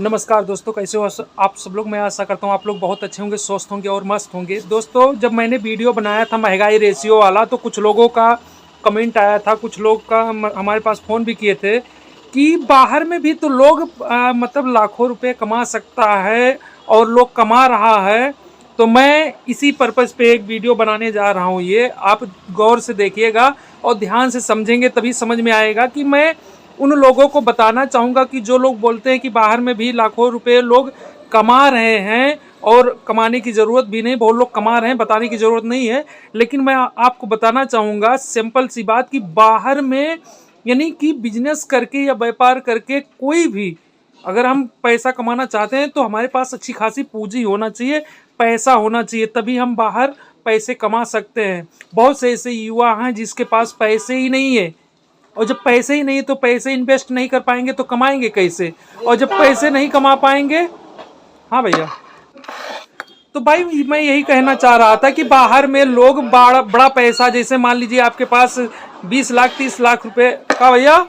नमस्कार दोस्तों, कैसे हो आप सब लोग। मैं आशा करता हूँ आप लोग बहुत अच्छे होंगे, स्वस्थ होंगे और मस्त होंगे। दोस्तों, जब मैंने वीडियो बनाया था महंगाई रेशियो वाला, तो कुछ लोगों का कमेंट आया था, कुछ लोग का हमारे पास फ़ोन भी किए थे कि बाहर में भी तो लोग मतलब लाखों रुपए कमा सकता है और लोग कमा रहा है। तो मैं इसी पर्पज़ पे एक वीडियो बनाने जा रहा हूँ। ये आप गौर से देखिएगा और ध्यान से समझेंगे तभी समझ में आएगा कि मैं उन लोगों को बताना चाहूँगा कि जो लोग बोलते हैं कि बाहर में भी लाखों रुपए लोग कमा रहे हैं और कमाने की ज़रूरत भी नहीं, बहुत लोग कमा रहे हैं, बताने की ज़रूरत नहीं है। लेकिन मैं आपको बताना चाहूँगा सिंपल सी बात कि बाहर में यानी कि बिजनेस करके या व्यापार करके कोई भी अगर हम पैसा कमाना चाहते हैं तो हमारे पास अच्छी खासी पूंजी होना चाहिए, पैसा होना चाहिए, तभी हम बाहर पैसे कमा सकते हैं। बहुत से ऐसे युवा हैं जिसके पास पैसे ही नहीं है, और जब पैसे ही नहीं तो पैसे इन्वेस्ट नहीं कर पाएंगे तो कमाएंगे कैसे, और जब पैसे नहीं कमा पाएंगे। हाँ भैया, तो भाई मैं यही कहना चाह रहा था कि बाहर में लोग बड़ा पैसा, जैसे मान लीजिए आपके पास 20 लाख 30 लाख रुपए का भैया,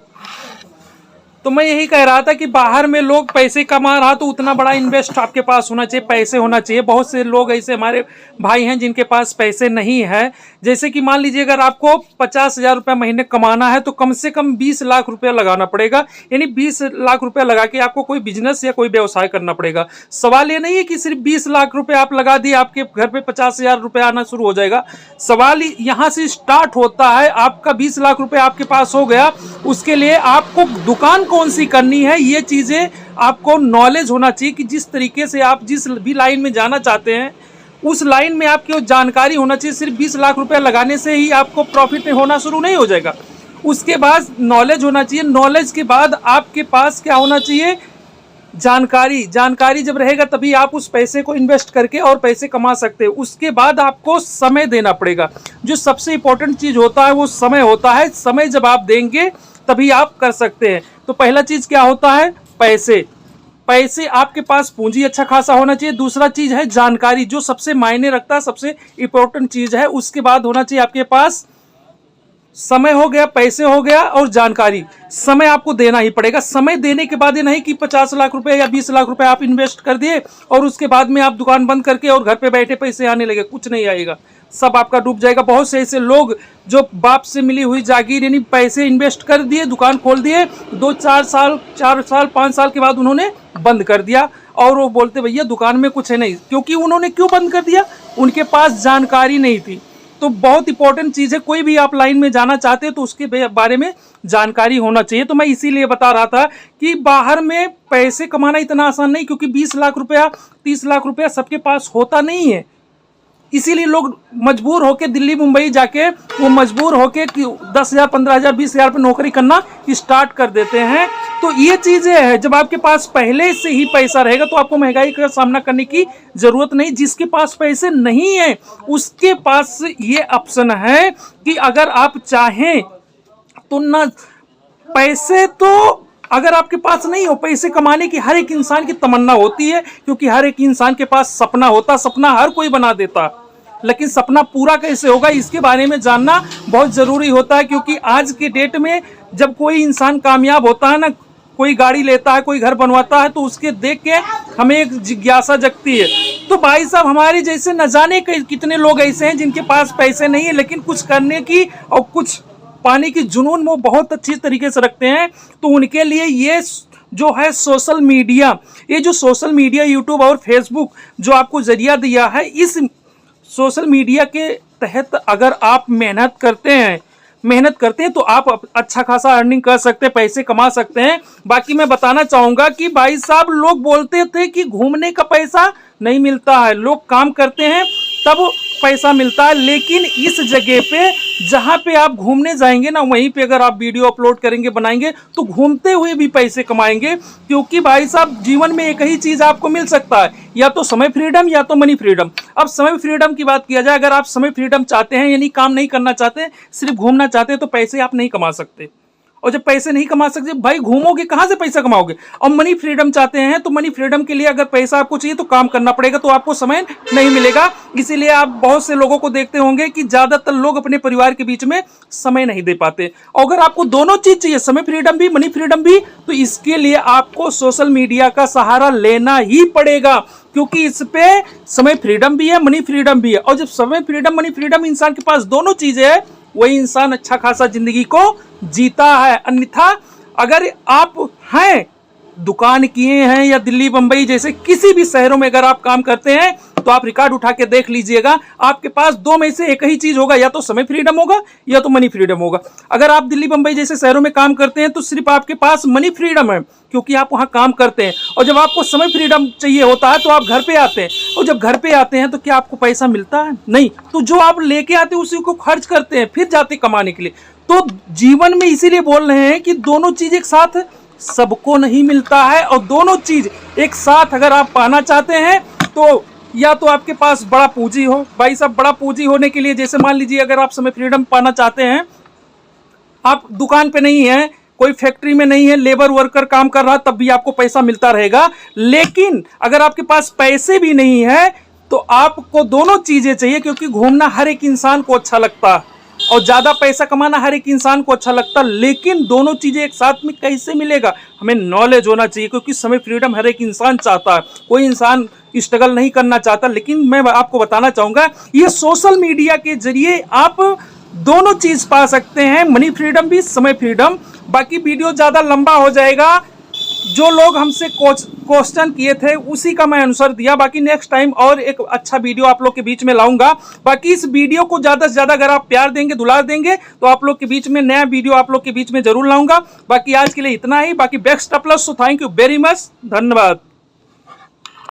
तो मैं यही कह रहा था कि बाहर में लोग पैसे कमा रहा तो उतना बड़ा इन्वेस्ट आपके पास होना चाहिए, पैसे होना चाहिए। बहुत से लोग ऐसे हमारे भाई हैं जिनके पास पैसे नहीं है। जैसे कि मान लीजिए अगर आपको 50,000 रुपये महीने कमाना है तो कम से कम 20 लाख रुपया लगाना पड़ेगा, यानी 20 लाख रुपया लगा के आपको कोई बिजनेस या कोई व्यवसाय करना पड़ेगा। सवाल ये नहीं है कि सिर्फ 20 लाख रुपये आप लगा दिए आपके घर पे 50,000 रुपये आना शुरू हो जाएगा। सवाल यहाँ से स्टार्ट होता है। आपका 20 लाख रुपये आपके पास हो गया, उसके लिए आपको दुकान कौन सी करनी है, ये चीजें आपको नॉलेज होना चाहिए कि जिस तरीके से आप जिस भी लाइन में जाना चाहते हैं उस लाइन में आपकी जानकारी होना चाहिए। सिर्फ 20 लाख रुपया लगाने से ही आपको प्रॉफिट होना शुरू नहीं हो जाएगा। उसके बाद नॉलेज होना चाहिए। नॉलेज के बाद आपके पास क्या होना चाहिए, जानकारी। जानकारी जब रहेगा तभी आप उस पैसे को इन्वेस्ट करके और पैसे कमा सकते हैं। उसके बाद आपको समय देना पड़ेगा। जो सबसे इंपॉर्टेंट चीज होता है वो समय होता है। समय जब आप देंगे तभी आप कर सकते हैं। तो पहला चीज क्या होता है, पैसे। पैसे आपके पास पूंजी अच्छा खासा होना चाहिए। दूसरा चीज है जानकारी, जो सबसे मायने रखता है, सबसे इंपॉर्टेंट चीज है। उसके बाद होना चाहिए आपके पास समय। हो गया, पैसे हो गया और जानकारी। समय आपको देना ही पड़ेगा। समय देने के बाद ये नहीं कि 50 लाख रुपए या 20 लाख रुपए आप इन्वेस्ट कर दिए और उसके बाद में आप दुकान बंद करके और घर पे बैठे पैसे आने लगे, कुछ नहीं आएगा, सब आपका डूब जाएगा। बहुत से ऐसे लोग जो बाप से मिली हुई जागीर यानी पैसे इन्वेस्ट कर दिए, दुकान खोल दिए, 2-4 साल 4 साल 5 साल के बाद उन्होंने बंद कर दिया और वो बोलते भैया दुकान में कुछ है नहीं। क्योंकि उन्होंने क्यों बंद कर दिया, उनके पास जानकारी नहीं थी। तो बहुत इंपॉर्टेंट चीज़ है, कोई भी आप लाइन में जाना चाहते हैं तो उसके बारे में जानकारी होना चाहिए। तो मैं इसीलिए बता रहा था कि बाहर में पैसे कमाना इतना आसान नहीं, क्योंकि 20 लाख रुपया 30 लाख रुपया सबके पास होता नहीं है। इसीलिए लोग मजबूर होकर दिल्ली मुंबई जाके वो मजबूर होकर 10,000 15,000 20,000 पे नौकरी करना स्टार्ट कर देते हैं। तो ये चीज़ें हैं, जब आपके पास पहले से ही पैसा रहेगा तो आपको महंगाई का सामना करने की जरूरत नहीं। जिसके पास पैसे नहीं है उसके पास ये ऑप्शन है कि अगर आप चाहें तो ना, पैसे तो अगर आपके पास नहीं हो, पैसे कमाने की हर एक इंसान की तमन्ना होती है, क्योंकि हर एक इंसान के पास सपना होता, सपना हर कोई बना देता, लेकिन सपना पूरा कैसे होगा इसके बारे में जानना बहुत जरूरी होता है। क्योंकि आज के डेट में जब कोई इंसान कामयाब होता है ना, कोई गाड़ी लेता है, कोई घर बनवाता है, तो उसके देख के हमें एक जिज्ञासा जगती है। तो भाई साहब, हमारे जैसे न जाने कितने लोग ऐसे हैं जिनके पास पैसे नहीं है लेकिन कुछ करने की और कुछ पाने की जुनून वो बहुत अच्छी तरीके से रखते हैं। तो उनके लिए ये जो है सोशल मीडिया, ये जो सोशल मीडिया यूट्यूब और फेसबुक जो आपको जरिया दिया है, इस सोशल मीडिया के तहत अगर आप मेहनत करते हैं तो आप अच्छा खासा अर्निंग कर सकते हैं, पैसे कमा सकते हैं। बाकी मैं बताना चाहूँगा कि भाई साहब, लोग बोलते थे कि घूमने का पैसा नहीं मिलता है, लोग काम करते हैं तब पैसा मिलता है। लेकिन इस जगह पे जहाँ पे आप घूमने जाएंगे ना, वहीं पे अगर आप वीडियो अपलोड करेंगे, बनाएंगे, तो घूमते हुए भी पैसे कमाएंगे। क्योंकि भाई साहब, जीवन में एक ही चीज़ आपको मिल सकता है, या तो समय फ्रीडम या तो मनी फ्रीडम। अब समय फ्रीडम की बात किया जाए, अगर आप समय फ्रीडम चाहते हैं यानी काम नहीं करना चाहते, सिर्फ घूमना चाहते हैं, तो पैसे आप नहीं कमा सकते। और जब पैसे नहीं कमा सकते भाई घूमोगे कहां से पैसा कमाओगे। और मनी फ्रीडम चाहते हैं तो मनी फ्रीडम के लिए अगर पैसा आपको चाहिए तो काम करना पड़ेगा, तो आपको समय नहीं मिलेगा। इसीलिए आप बहुत से लोगों को देखते होंगे कि ज्यादातर लोग अपने परिवार के बीच में समय नहीं दे पाते। और अगर आपको दोनों चीज चाहिए, समय फ्रीडम भी मनी फ्रीडम भी, तो इसके लिए आपको सोशल मीडिया का सहारा लेना ही पड़ेगा, क्योंकि इस पे समय फ्रीडम भी है मनी फ्रीडम भी है। और जब समय फ्रीडम मनी फ्रीडम इंसान के पास दोनों चीजें है, वही इंसान अच्छा खासा जिंदगी को जीता है। अन्यथा अगर आप हैं दुकान किए हैं या दिल्ली बंबई जैसे किसी भी शहरों में अगर आप काम करते हैं तो आप रिकॉर्ड उठा के देख लीजिएगा, आपके पास दो में से एक ही चीज होगा, या तो समय फ्रीडम होगा या तो मनी फ्रीडम होगा। अगर आप दिल्ली बंबई जैसे शहरों में काम करते हैं तो सिर्फ आपके पास मनी फ्रीडम है, क्योंकि आप वहां काम करते हैं। और जब आपको समय फ्रीडम चाहिए होता है तो आप घर पे आते हैं, और जब घर पे आते हैं तो क्या आपको पैसा मिलता है? नहीं। तो जो आप लेके आते हैं उसी को खर्च करते हैं, फिर जाते कमाने के लिए। तो जीवन में इसीलिए बोल रहे हैं कि दोनों चीज एक साथ सबको नहीं मिलता है, और दोनों चीज एक साथ अगर आप पाना चाहते हैं तो या तो आपके पास बड़ा पूंजी हो। भाई साहब, बड़ा पूंजी होने के लिए जैसे मान लीजिए अगर आप समय फ्रीडम पाना चाहते हैं, आप दुकान पे नहीं है, कोई फैक्ट्री में नहीं है, लेबर वर्कर काम कर रहा, तब भी आपको पैसा मिलता रहेगा। लेकिन अगर आपके पास पैसे भी नहीं है तो आपको दोनों चीजें चाहिए, क्योंकि घूमना हर एक इंसान को अच्छा लगता है और ज्यादा पैसा कमाना हर एक इंसान को अच्छा लगता है। लेकिन दोनों चीजें एक साथ में कैसे मिलेगा? हमें नॉलेज होना चाहिए, क्योंकि समय फ्रीडम हर एक इंसान चाहता है, कोई इंसान स्ट्रगल नहीं करना चाहता। लेकिन मैं आपको बताना चाहूंगा ये सोशल मीडिया के जरिए आप दोनों चीज पा सकते हैं, मनी फ्रीडम भी समय फ्रीडम। बाकी वीडियो ज्यादा लंबा हो जाएगा, जो लोग हमसे क्वेश्चन किए थे उसी का मैं आंसर दिया। बाकी नेक्स्ट टाइम और एक अच्छा वीडियो आप लोग के बीच में लाऊंगा। बाकी इस वीडियो को ज्यादा से ज्यादा अगर आप प्यार देंगे, दुलार देंगे, तो आप लोग के बीच में नया वीडियो आप लोग के बीच में जरूर लाऊंगा। बाकी आज के लिए इतना ही। बाकी best of luck, so thank you very much, धन्यवाद।